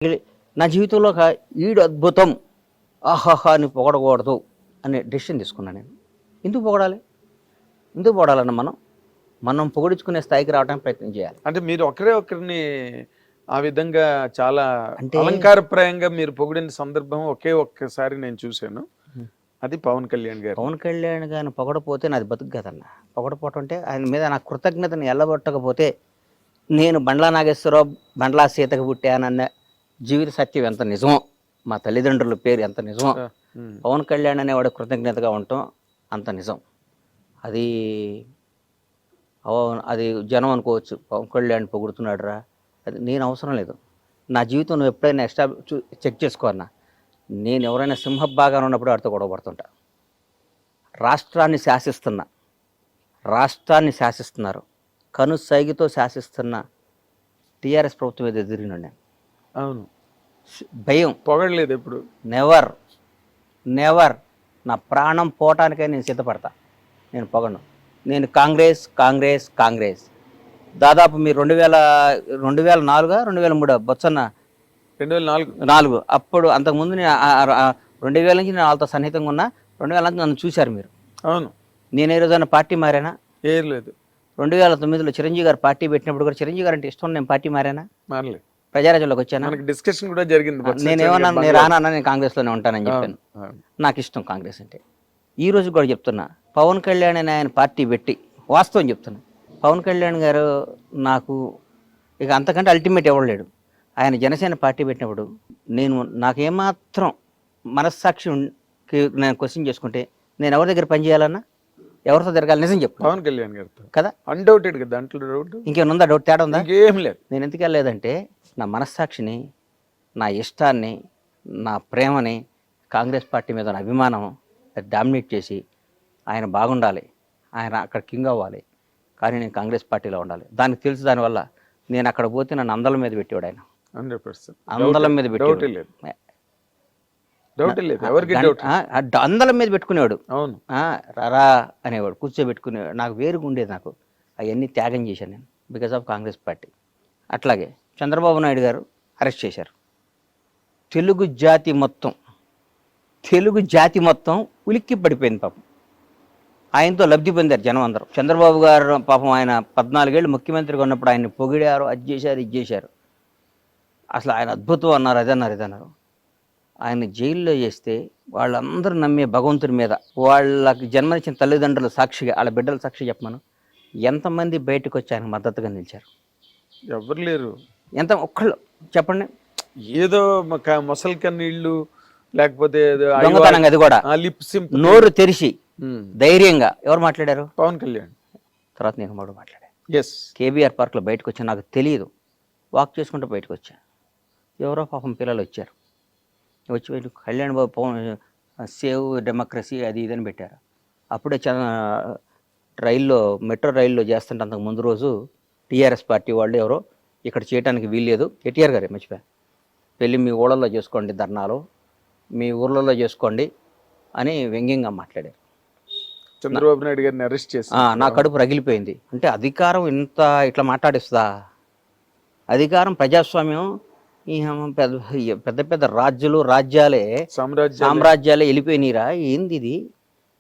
నా జీవితంలో ఒక ఈడు అద్భుతం ఆహాహా అని పొగడకూడదు అనే డెసిషన్ తీసుకున్నాను నేను. ఎందుకు పొగడాలి? ఎందుకు పొగడాలన్న మనం పొగిడించుకునే స్థాయికి రావడానికి ప్రయత్నం చేయాలి. అంటే మీరు ఒకరిని ఆ విధంగా చాలా అంటే అలంకారప్రాయంగా మీరు పొగిడిన సందర్భం ఒక్కసారి నేను చూశాను. అది పవన్ కళ్యాణ్ గారు. పవన్ కళ్యాణ్ గారిని పొగడపోతే నాది బతుకు కదన్న. పొగడపోవటం అంటే ఆయన మీద నా కృతజ్ఞతను ఎల్లబొట్టకపోతే నేను బండ్లా నాగేశ్వరరావు బండ్లా సీతకు పుట్టానన్న జీవిత సత్యం ఎంత నిజమో, మా తల్లిదండ్రుల పేరు ఎంత నిజమో, పవన్ కళ్యాణ్ అనేవాడు కృతజ్ఞతగా ఉండటం అంత నిజం. అది అది జనం అనుకోవచ్చు, పవన్ కళ్యాణ్ పొగుడుతున్నాడు రా, అది నేను అవసరం లేదు. నా జీవితం నువ్వు ఎప్పుడైనా చెక్ చేసుకో అన్న. నేను ఎవరైనా సింహభాగాన్ని ఉన్నప్పుడు వాడితో గొడవపడుతుంటా. రాష్ట్రాన్ని శాసిస్తున్నారు, కనుసైగితో శాసిస్తున్న టీఆర్ఎస్ ప్రభుత్వం మీద ఎదిరినాడు నేను. అవును, భయం పొగడలేదు ఎప్పుడు. నెవర్ నా ప్రాణం పోవటానికే నేను సిద్ధపడతా. నేను పొగను. నేను కాంగ్రెస్ దాదాపు మీరు 2004-2003 బొత్సన్న 2004 అప్పుడు అంతకుముందు నేను 2000 నుంచి నేను వాళ్ళతో సన్నిహితంగా ఉన్నా. 2000 నుంచి నన్ను చూశారు మీరు. అవును, నేను ఏ రోజైనా పార్టీ మారానా? ఏం లేదు. 2009లో చిరంజీవి గారు పార్టీ పెట్టినప్పుడు కూడా చిరంజీవి గారు అంటే ఇష్టం, నేను పార్టీ మారానా? మారలేదు. ప్రజారాజ్యంలోకి వచ్చానా? డిస్కషన్ కూడా జరిగింది. నేనేమన్నా నేను రానన్నా, నేను కాంగ్రెస్లోనే ఉంటానని చెప్పాను. నాకు ఇష్టం కాంగ్రెస్ అంటే. ఈ రోజు కూడా చెప్తున్నా, పవన్ కళ్యాణ్ అని ఆయన పార్టీ పెట్టి వాస్తవం చెప్తున్నా, పవన్ కళ్యాణ్ గారు నాకు ఇక అంతకంటే అల్టిమేట్ ఎవరు లేడు. ఆయన జనసేన పార్టీ పెట్టినప్పుడు నాకేమాత్రం మనస్సాక్షికి నేను క్వశ్చన్ చేసుకుంటే నేను ఎవరి దగ్గర పనిచేయాలన్నా, ఎవరితో తిరగాలి? నిజం చెప్పు. పవన్ కళ్యాణ్ గారితో కదా, అన్డౌటెడ్ కదా, దాంట్లో డౌట్ ఇంకేమైనా ఉందా? డౌట్ తేడా ఉందా? ఏం లేదు. నేను ఎందుకు వెళ్ళలేదంటే నా మనస్సాక్షిని, నా ఇష్టాన్ని, నా ప్రేమని, కాంగ్రెస్ పార్టీ మీద నా అభిమానం డామినేట్ చేసి ఆయన బాగుండాలి, ఆయన అక్కడ కింగ్ అవ్వాలి, కానీ నేను కాంగ్రెస్ పార్టీలో ఉండాలి. దానికి తెలుసు. దానివల్ల నేను అక్కడ పోతే నన్ను అందలం మీద పెట్టేవాడు ఆయన. 100% అందలం మీద పెట్టేవాడు, అందలం మీద పెట్టుకునేవాడు. అవును, రారా అనేవాడు, కూర్చోబెట్టుకునేవాడు. నాకు వేరుగా ఉండేది. నాకు అవన్నీ త్యాగం చేశాను నేను బికాజ్ ఆఫ్ కాంగ్రెస్ పార్టీ. అట్లాగే చంద్రబాబు నాయుడు గారు అరెస్ట్ చేశారు. తెలుగు జాతి మొత్తం ఉలిక్కి పడిపోయింది పాపం. ఆయనతో లబ్ధి పొందారు జనం అందరూ. చంద్రబాబు గారు పాపం ఆయన 14 ఏళ్ళు ముఖ్యమంత్రిగా ఉన్నప్పుడు ఆయన్ని పొగిడారు, అది చేశారు, ఇది చేశారు. అసలు ఆయన అద్భుతం అన్నారు, ఇదన్నారు. ఆయన జైల్లో చేస్తే వాళ్ళందరూ నమ్మే భగవంతుడి మీద, వాళ్ళకి జన్మనిచ్చిన తల్లిదండ్రుల సాక్షిగా, వాళ్ళ బిడ్డల సాక్షి చెప్పమను, ఎంతమంది బయటకు వచ్చి ఆయనకు మద్దతుగా నిలిచారు? ఎవరు లేరు. ఒక్కళ్ళు చెప్పండి. ఏదో మొసలి కన్నీళ్ళు, లేకపోతే దొంగతనంగా, అది కూడా నోరు తెరిచి ధైర్యంగా ఎవరు మాట్లాడారు? పవన్ కళ్యాణ్. తర్వాత నేను మాట్లాడాను. కేబీఆర్ పార్క్లో బయటకు వచ్చా, నాకు తెలియదు, వాక్ చేసుకుంటూ బయటకు వచ్చా. ఎవరో పాపం పిల్లలు వచ్చారు, వచ్చి కళ్యాణ్ బాబు పవన్ సేవ్ డెమోక్రసీ అది ఇదని పెట్టారు. అప్పుడే మెట్రో రైల్లో చేస్తుంటే అంతకు ముందు రోజు టీఆర్ఎస్ పార్టీ వాళ్ళు ఎవరో ఇక్కడ చేయడానికి వీల్లేదు, కేటీఆర్ గారే మర్చిపోయా, వెళ్ళి మీ ఊళ్ళల్లో చేసుకోండి, ధర్నాలు మీ ఊర్లలో చేసుకోండి అని వ్యంగ్యంగా మాట్లాడారు. చంద్రబాబు నాయుడు గారిని అరెస్ట్ చేసి నా కడుపు రగిలిపోయింది. అంటే అధికారం ఇట్లా మాట్లాడిస్తుందా? అధికారం, ప్రజాస్వామ్యం, పెద్ద పెద్ద రాజ్యాలే వెళ్ళిపోయినరా? ఏంది ఇది?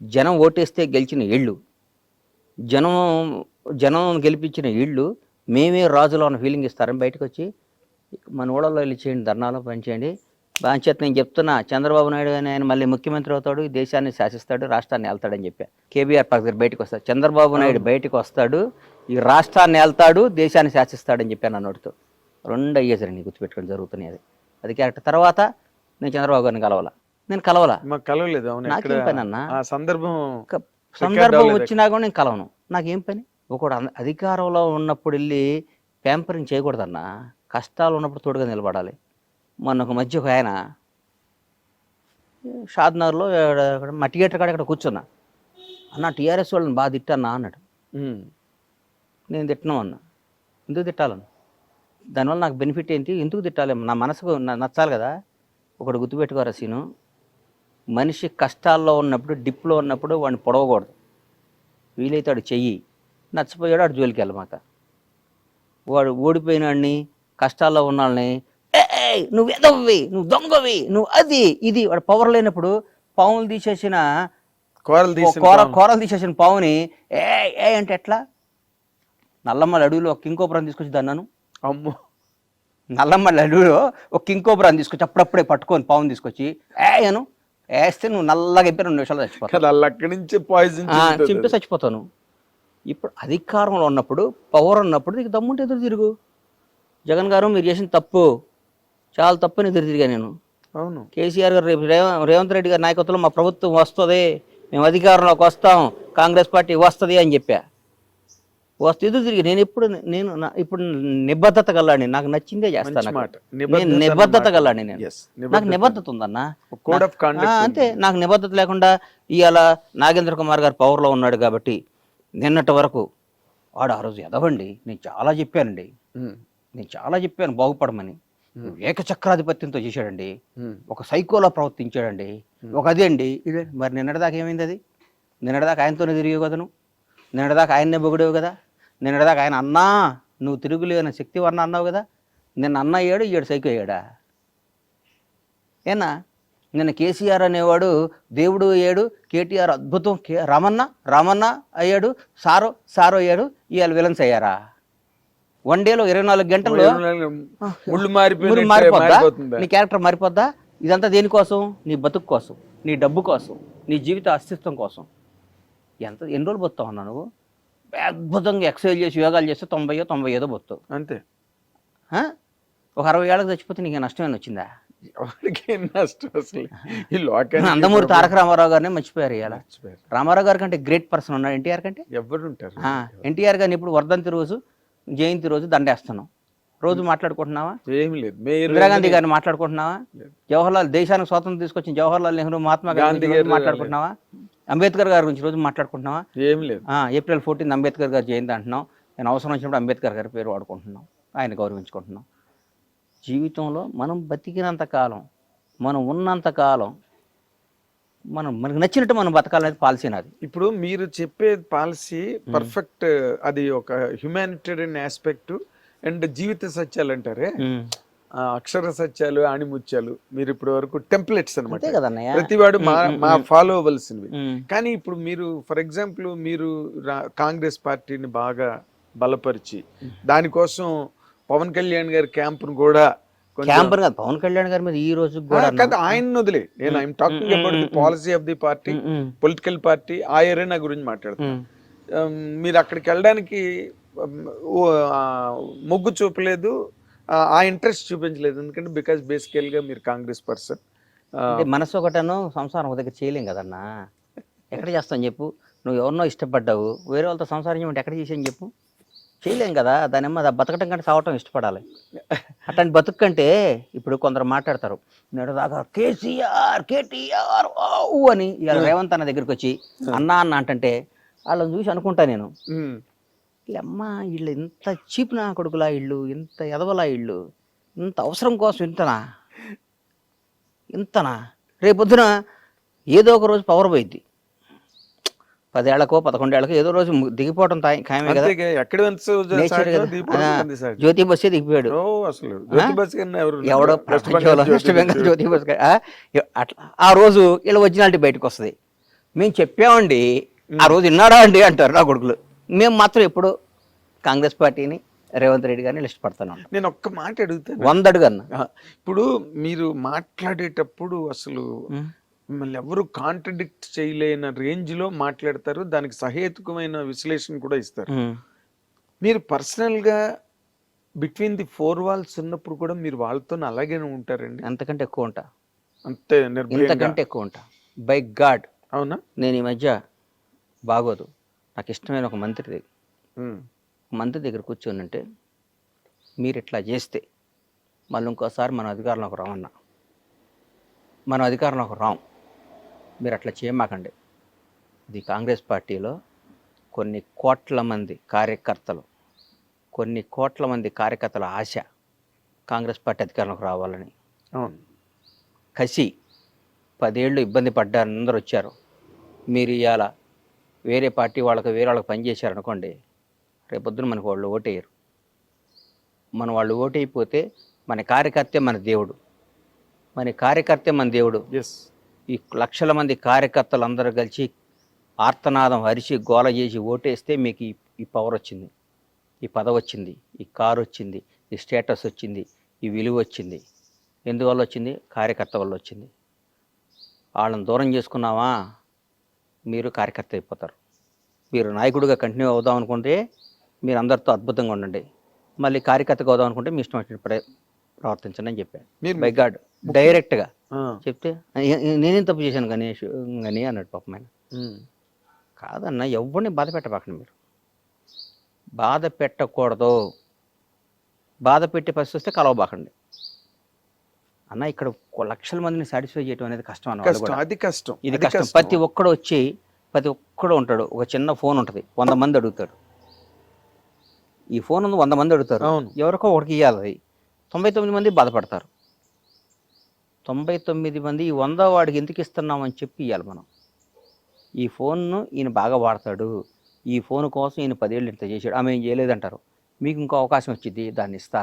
జనం ఓటేస్తే గెలిచిన ఇళ్ళు, జనం గెలిపించిన ఇళ్ళు, మేమే రాజులో ఉన్న ఫీలింగ్ ఇస్తారని బయటకు వచ్చి మన ఊళ్ళలో వెళ్ళి చేయండి, ధర్నాలో పనిచేయండి. బాధ్యత నేను చెప్తున్నా, చంద్రబాబు నాయుడు అని ఆయన మళ్ళీ ముఖ్యమంత్రి అవుతాడు, దేశాన్ని శాసిస్తాడు, రాష్ట్రాన్ని వెళ్తాడని చెప్పా. కేబీఆర్ పార్క్ దగ్గర బయటకు వస్తాడు, చంద్రబాబు నాయుడు బయటకు వస్తాడు, ఈ రాష్ట్రాన్ని వెళ్తాడు, దేశాన్ని శాసిస్తాడని చెప్పాను అన్నోటితో. 2 అయ్యేసరి గుర్తుపెట్టుకొని జరుగుతున్నాయి. అది క్యారెక్టర్. తర్వాత నేను చంద్రబాబు గారిని కలవలా. నాకేం పని అన్న? సందర్భం వచ్చినా కూడా నేను కలవను. నాకేం పని? ఒకడు అధికారంలో ఉన్నప్పుడు వెళ్ళి ప్యాంపరింగ్ చేయకూడదన్నా. కష్టాలు ఉన్నప్పుడు తోడుగా నిలబడాలి. మొన్న ఒక మధ్య ఒక ఆయన షాద్నగర్లో మా థియేటర్ కాడ ఇక్కడ కూర్చున్నా, అన్న టీఆర్ఎస్ వాళ్ళని బాగా తిట్టన్నా అన్నాడు. నేను తిట్టను అన్నా. ఎందుకు తిట్టాలను? దానివల్ల నాకు బెనిఫిట్ ఏంటి? ఎందుకు తిట్టాలి? నా మనసుకు నచ్చాలి కదా. ఒకటి గుర్తుపెట్టుకోరా సీను, మనిషి కష్టాల్లో ఉన్నప్పుడు, డిప్లో ఉన్నప్పుడు వాడిని పొడవకూడదు. వీలైతే వాడు చెయ్యి, నచ్చిపోయాడు వాడు జోలికి వెళ్ళమాక. వాడు ఓడిపోయిన వాడిని, కష్టాల్లో ఉన్న వాళ్ళని నువ్వు ఎదవ్వి, నువ్వు దొంగవి, నువ్వు అది ఇది. వాడు పవర్ లేనప్పుడు పావులు తీసేసిన కూరలు తీసేసిన పావుని ఏ అంటే ఎట్లా? నల్లమ్మల అడవిలో ఒక కింకోపురం తీసుకొచ్చి దన్నాను. అమ్మో, నల్లమ్మల అడవిలో ఒక కింకోపురం తీసుకొచ్చి అప్పుడప్పుడే పట్టుకొని పావుని తీసుకొచ్చి అను వేస్తే నువ్వు నల్లగా అయిపోయి 2 నిమిషాలు చచ్చిపోతావు. అక్కడి నుంచి పాయిజన్ చింపి చచ్చిపోతాను. ఇప్పుడు అధికారంలో ఉన్నప్పుడు, పవర్ ఉన్నప్పుడు నీకు దమ్ముంటే ఎదురు తిరుగు. జగన్ గారు మీరు చేసిన తప్పు, చాలా తప్పు అని ఎదురు తిరిగా నేను. అవును, కేసీఆర్ గారు రేపు రేవంత్ రెడ్డి గారి నాయకత్వంలో మా ప్రభుత్వం వస్తుంది, మేము అధికారంలోకి వస్తాం, కాంగ్రెస్ పార్టీ వస్తుంది అని చెప్పా. వస్తే ఎదురు తిరిగి నేను ఇప్పుడు నిబద్ధత గల్లాడిని, నాకు నచ్చిందే చేస్తాను. నేను నిబద్ధత గల్లాడిని, నాకు నిబద్ధత ఉందన్న. అంతే, నాకు నిబద్ధత లేకుండా ఇవాళ నాగేంద్ర కుమార్ గారు పవర్లో ఉన్నాడు కాబట్టి నిన్నటి వరకు వాడు ఆ రోజు ఎదవండి. నేను చాలా చెప్పాను బాగుపడమని. ఏకచక్రాధిపత్యంతో చేశాడండి, ఒక సైకోలా ప్రవర్తించాడండి, ఒక అదే అండి ఇదే. మరి నిన్నటిదాకా ఏమైంది? అది నిన్నటిదాకా ఆయనతోనే తిరిగే కదా నువ్వు, నిన్నటిదాకా ఆయన్నే పొగిడేవు కదా, నిన్నటిదాకా ఆయన అన్నా నువ్వు తిరుగులేని శక్తి వర్ణ అన్నావు కదా. నిన్న అన్న అయ్యాడు, ఈడు సైకో అయ్యాడా? ఏనా నిన్న కేసీఆర్ అనేవాడు దేవుడు అయ్యాడు, కేటీఆర్ అద్భుతం, రామన్న అయ్యాడు, సారో అయ్యాడు, ఇవాళ విలన్స్ అయ్యారా? 1 డేలో 24 గంటల్లో మారిపోద్దా? నీ క్యారెక్టర్ మారిపోద్దా? ఇదంతా దేనికోసం? నీ బతుకు కోసం, నీ డబ్బు కోసం, నీ జీవిత అస్తిత్వం కోసం. ఎన్ని రోజులు బతుకుతావు అన్నా నువ్వు? అద్భుతంగా ఎక్సర్సైజ్ చేసి యోగాలు చేస్తే 90 బతుకుతావు అంతే. ఒక 60 ఏళ్ళకి చచ్చిపోతే నీకు నష్టమేనా వచ్చిందా? నందమూరి తారక రామారావు గారిని మర్చిపోయారు. ఇలా రామారావు గారి కంటే గ్రేట్ పర్సన్ ఉన్నాడు ఎన్టీఆర్ కంటే. ఎవరుంటారు? ఎన్టీఆర్ గారిని ఇప్పుడు వర్ధంతి రోజు, జయంతి రోజు దండేస్తున్నాం. రోజు మాట్లాడుకుంటున్నావా? ఏమి లేదు. ఇందిరాగాంధీ గారిని మాట్లాడుకుంటున్నావా? జవహర్లాల్, దేశానికి స్వాతంత్రం తీసుకొచ్చిన జవహర్లాల్ నెహ్రూ, మహాత్మా గాంధీ గారిని మాట్లాడుకుంటున్నావా? అంబేద్కర్ గారి గురించి రోజు మాట్లాడుకుంటున్నావా? ఏం లేదు. April 14 అంబేద్కర్ గారి జయంతి అంటున్నాం. నేను అవసరం వచ్చినప్పుడు అంబేద్కర్ గారి పేరు వాడుకుంటున్నాం, ఆయన గౌరవించుకుంటున్నాం. జీవితంలో మనం బతికినంత కాలం, మనం ఉన్నంత కాలం మనకు నచ్చినట్టు మనం బతకాలనేది పాలసీ నాది. ఇప్పుడు మీరు చెప్పే పాలసీ పర్ఫెక్ట్, అది ఒక హ్యుమానిటేరియన్ ఆస్పెక్ట్ అండ్ జీవిత సత్యాలు అంటారే, అక్షర సత్యాలు, ఆణిముత్యాలు మీరు ఇప్పటి వరకు టెంప్లెట్స్ అనమాట, ప్రతివాడు మా ఫాలో అవ్వాల్సినవి. కానీ ఇప్పుడు మీరు ఫర్ ఎగ్జాంపుల్ మీరు కాంగ్రెస్ పార్టీని బాగా బలపరిచి దానికోసం పవన్ కళ్యాణ్ గారి క్యాంపును కూడా, పవన్ కళ్యాణ్ గారి మీద ఈ రోజు ఆయన వదిలే, నేను I'm talking about the policy of the party, political party, ఆ ఏరియా గురించి మాట్లాడుతున్నాను. మీరు అక్కడికి వెళ్ళడానికి మొగ్గు చూపలేదు, ఆ ఇంట్రెస్ట్ చూపించలేదు. ఎందుకంటే బికాస్ బేసికల్ గా మీరు కాంగ్రెస్ పర్సన్. మనసు ఒకటను, సంసారం ఒక దగ్గర చేయలేం కదన్నా. ఎక్కడ చేస్తాను చెప్పు? నువ్వు ఎవరినో ఇష్టపడ్డావు, వేరే వాళ్ళతో సంసారం చేయమంటే ఎక్కడ చేసాను చెప్పు? చేయలేం కదా. దానిమ్మ బతకటం కంటే సావటం ఇష్టపడాలి. అట్లాంటి బతుకు కంటే ఇప్పుడు కొందరు మాట్లాడతారు, నేడుదాకా కేటీఆర్ అని ఇవాళ రేవంత్ అన్న దగ్గరికి వచ్చి అన్న అంటే వాళ్ళని చూసి అనుకుంటా నేను, అమ్మా వీళ్ళు ఇంత చీప్ నా కొడుకులా, ఇళ్ళు ఇంత ఎదవలా, ఇళ్ళు ఇంత అవసరం కోసం ఇంతనా? రేపొద్దున ఏదో ఒక రోజు పవర్ పోయిద్ది. 10 ఏళ్లకో 11 ఏళ్లకో ఏదో రోజు దిగిపోవడం ఖాయమే కదా. జ్యోతి బస్సే దిగిపోయాడు. ఎవడో వెస్ట్ బెంగాల్ జ్యోతి బస్ అట్లా ఆ రోజు వీళ్ళ ఒరిజినాలిటీ బయటకు వస్తుంది. మేము చెప్పామండి, ఆ రోజు విన్నాడా అండి అంటారు నా కొడుకులు. మేము మాత్రం ఎప్పుడు కాంగ్రెస్ పార్టీని, రేవంత్ రెడ్డి గారిని ఇష్టపడతాను. నేను ఒక్క మాట అడుగుతాను, 100 అడుగన్నా. ఇప్పుడు మీరు మాట్లాడేటప్పుడు అసలు మిమ్మల్ని ఎవరు కాంట్రడిక్ట్ చేయలేని రేంజ్ లో మాట్లాడతారు, దానికి సహేతుకమైన విశ్లేషణ కూడా ఇస్తారు. మీరు పర్సనల్ గా బిట్వీన్ ది 4 walls ఉన్నప్పుడు కూడా మీరు వాళ్ళతో అలాగే ఉంటారండి? అంతకంటే ఎక్కువ ఉంటా, అంతే, ఇంతకంటే ఎక్కువ ఉంటా. By God. అవునా? నేను ఈ మధ్య బాగోదు, నాకు ఇష్టమైన ఒక మంత్రి దగ్గర కూర్చొని అంటే, మీరు ఇట్లా చేస్తే మళ్ళీ ఇంకోసారి మనం అధికారంలోకి రామన్నా, మనం అధికారంలోకి రాం, మీరు అట్లా చేయమాకండి. ఇది కాంగ్రెస్ పార్టీలో కొన్ని కోట్ల మంది కార్యకర్తల ఆశ కాంగ్రెస్ పార్టీ అధికారంలోకి రావాలని. కసి 10 ఏళ్ళు ఇబ్బంది పడ్డారు, అందరూ వచ్చారు. మీరు ఇవాళ వేరే పార్టీ వేరే వాళ్ళకి పనిచేశారనుకోండి, రేపొద్దున మనకు వాళ్ళు ఓటేయరు. వాళ్ళు ఓటైపోతే మన కార్యకర్తే మన దేవుడు, మన కార్యకర్తే మన దేవుడు. ఎస్. ఈ లక్షల మంది కార్యకర్తలు అందరూ కలిసి ఆర్తనాదం అరిచి గోల చేసి ఓటేస్తే మీకు ఈ పవర్ వచ్చింది, ఈ పదవి వచ్చింది, ఈ కారు వచ్చింది, ఈ స్టేటస్ వచ్చింది, ఈ విలువ వచ్చింది. ఎందువల్ల వచ్చింది? కార్యకర్త వల్ల వచ్చింది. వాళ్ళని దూరం చేసుకున్నావా మీరు కార్యకర్త అయిపోతారు. మీరు నాయకుడిగా కంటిన్యూ అవుదాం అనుకుంటే మీరు అందరితో అద్భుతంగా ఉండండి, మళ్ళీ కార్యకర్తగా అవుదాం అనుకుంటే మీ ఇష్టం వచ్చిన ప్రవర్తించండి అని చెప్పాను. మీరు బై గాడ్ డైరెక్ట్గా చెప్తే నేనేం తప్పు చేశాను గణేష్ అని అన్నాడు పాపం ఆయన. కాదన్న, ఎవరిని బాధ పెట్టబాకండి, మీరు బాధ పెట్టకూడదు. బాధ పెట్టే పరిస్థితి వస్తే కలవబాకండి అన్న. ఇక్కడ లక్షల మందిని సాటిస్ఫై చేయడం అనేది కష్టం అన్న. అది కష్టం, ఇది కష్టం. ప్రతి ఒక్కడు వచ్చి ప్రతి ఒక్కడు ఉంటాడు, ఒక చిన్న ఫోన్ ఉంటుంది, 100 మంది అడుగుతాడు. ఈ ఫోన్ ఉంది, 100 మంది అడుగుతారు, ఎవరికో ఒకటికి ఇవ్వాలి. 99 మంది బాధపడతారు. 99 మంది ఈ 100 వాడికి ఎందుకు ఇస్తున్నామని చెప్పి ఇవ్వాలి మనం. ఈ ఫోన్ను ఈయన బాగా వాడతాడు, ఈ ఫోన్ కోసం ఈయన 10 ఏళ్ళు ఇంత చేశాడు, ఆమె ఏం చేయలేదంటారు. మీకు ఇంకో అవకాశం వచ్చింది, దాన్ని ఇస్తా,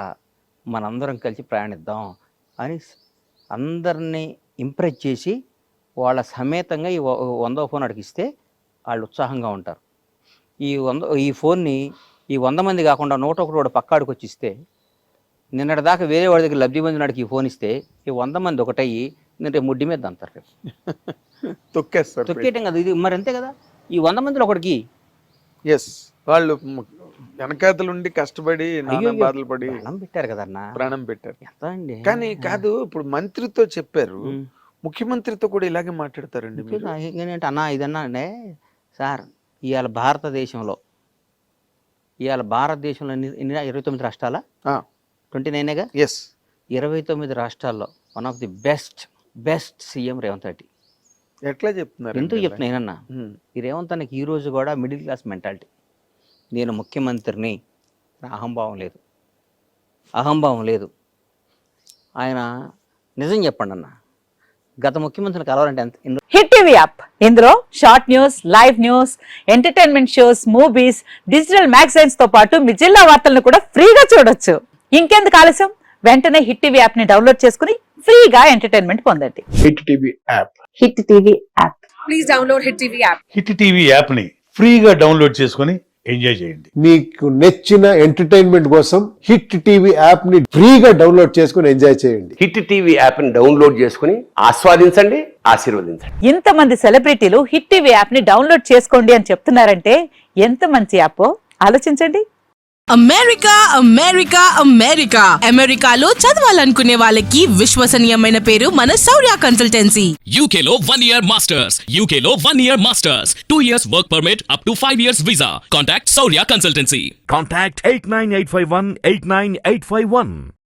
మనందరం కలిసి ప్రయాణిద్దాం అని అందరినీ ఇంప్రెస్ చేసి వాళ్ళ సమేతంగా ఈ 100వ ఫోన్ అడిగిస్తే వాళ్ళు ఉత్సాహంగా ఉంటారు. ఈ ఫోన్ని ఈ 100 మంది కాకుండా 101 వాడు పక్కాడికి వచ్చి ఇస్తే, నిన్నటిదాకా వేరే వాడి దగ్గర లబ్ధి పొందినాడికి ఈ ఫోన్ ఇస్తే ఈ 100 మంది ఒకటయ్యి నేను ముడ్డి మీద అంటారు, రేపు తొక్కేస్తారు. తొక్కేయటం కదా ఇది, మరి అంతే కదా. ఈ 100 మందిలో ఒకటికి ఎస్, వాళ్ళు వెనకాతలుండి కష్టపడి బాధలు పడి పెట్టారు కదన్నా, ప్రాణం పెట్టారు. ఎంత అండి. కానీ కాదు, ఇప్పుడు మంత్రితో చెప్పారు, ముఖ్యమంత్రితో కూడా ఇలాగే మాట్లాడతారండి ఏంటంటే అన్న ఇదన్నా అంటే సార్, ఇవాళ భారతదేశంలో ఎన్ని 29 రాష్ట్రాల 29గా. ఎస్, 29 రాష్ట్రాల్లో one of the best CM Revanth Reddy. ఎట్లా చెప్తున్నారు? ఎందుకు చెప్తున్నా ఏనన్నా, ఈ రేవంత్ అన్నకి ఈరోజు కూడా మిడిల్ క్లాస్ మెంటాలిటీ. నేను ముఖ్యమంత్రిని, అహంభావం లేదు. ఆయన నిజం చెప్పండి అన్న, గత ముఖ్యమంత్రిని కలవాలంటే ఎంత. హిట్ టీవీ యాప్, ఇందులో short news, live news, entertainment shows, movies, digital magazines తో పాటు మీ జిల్లా వార్తలను కూడా ఫ్రీగా చూడొచ్చు. ఇంకెందుకు ఆలస్యం, వెంటనే హిట్ టీవీ యాప్ ని డౌన్లోడ్ చేసుకుని ఫ్రీగా ఎంటర్టైన్మెంట్ పొందండి. Hit TV app, hit TV app, please download hit TV app. Hit TV app ని ఫ్రీగా డౌన్లోడ్ చేసుకుని ఎంజాయ్ చేయండి. మీకు నచ్చిన ఎంటర్టైన్మెంట్ కోసం హిట్ టీవీ యాప్ ని ఫ్రీగా డౌన్లోడ్ చేసుకుని ఎంజాయ్ చేయండి. హిట్ టీవీ యాప్ ని డౌన్లోడ్ చేసుకుని ఆస్వాదించండి, ఆశీర్వదించండి. ఇంతమంది సెలబ్రిటీలు హిట్ టీవీ యాప్ ని డౌన్లోడ్ చేసుకోండి అని చెప్తున్నారంటే ఎంత మంచి యాప్ ఆలోచించండి. అమెరికాలో చదవాలనుకునే వాళ్ళకి విశ్వసనీయమైన పేరు మన శౌర్య కన్సల్టెన్సీ. UK లో 1 year masters, 2 years work permit up to 5 years visa. Contact Saurya Consultancy. Contact 89851 89851.